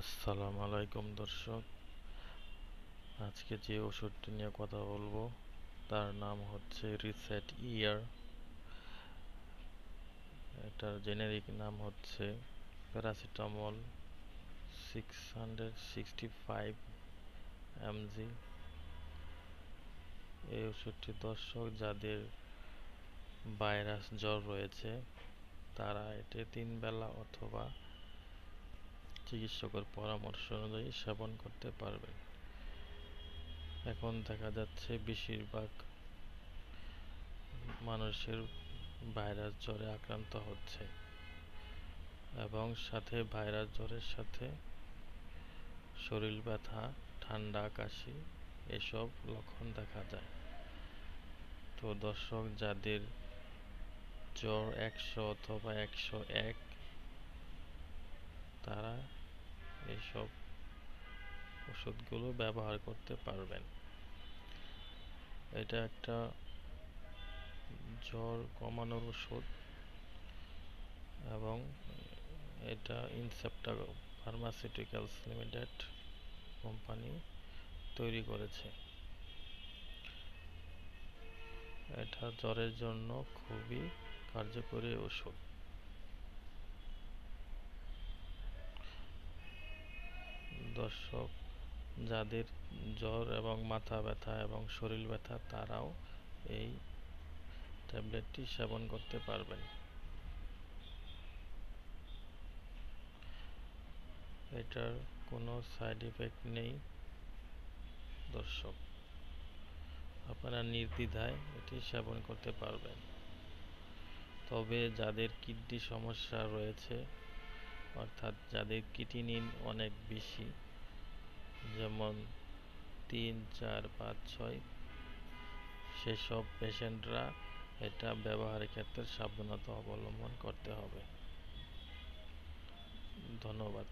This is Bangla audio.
আসসালামু আলাইকুম দর্শক। আজকে যে ওষুধটি নিয়ে কথা বলবো তার নাম হচ্ছে রিসেট ইয়ার। এটার জেনেরিক নাম হচ্ছে প্যারাসিটামল 665 mg। এই ওষুধটি দর্শক যাদের ভাইরাস জ্বর রয়েছে তারা এটি 3 বেলা অথবা চিকিৎসকের পরামর্শ অনুযায়ী সেবন করতে পারবেন। এখন দেখা যাচ্ছে বেশিরভাগ মানুষের ভাইরাস জ্বরে আক্রান্ত হচ্ছে এবং সাথে ভাইরাস জ্বরের সাথে শরীর ব্যথা, ঠান্ডা, কাশি এসব লক্ষণ দেখা যায়। তো দর্শক যাদের জ্বর 100 অথবা 101 তারা এইসব ওষুধগুলো ব্যবহার করতে পারবেন। এটা একটা জ্বর কমানোর ওষুধ এবং এটা ইনসেপ্টা ফার্মাসিউটিক্যালস লিমিটেড কোম্পানি তৈরি করেছে। এটা জ্বরের জন্য খুবই কার্যকরী ওষুধ। দর্শক যাদের জ্বর এবং মাথা ব্যথা এবং শরীর ব্যথা তারাও এই ট্যাবলেটটি সেবন করতে পারবেন। এটার কোনো সাইড ইফেক্ট নেই দর্শক, আপনারা নির্দ্বিধায় এটি সেবন করতে পারবেন। তবে যাদের কিডনি সমস্যা রয়েছে, অর্থাৎ যাদের ক্রিয়েটিনিন অনেক বেশি, যেমন 3, 4, 5, 6, সেসব পেশেন্টরা এটা ব্যবহারের ক্ষেত্রে সাবধানতা অবলম্বন করতে হবে। ধন্যবাদ।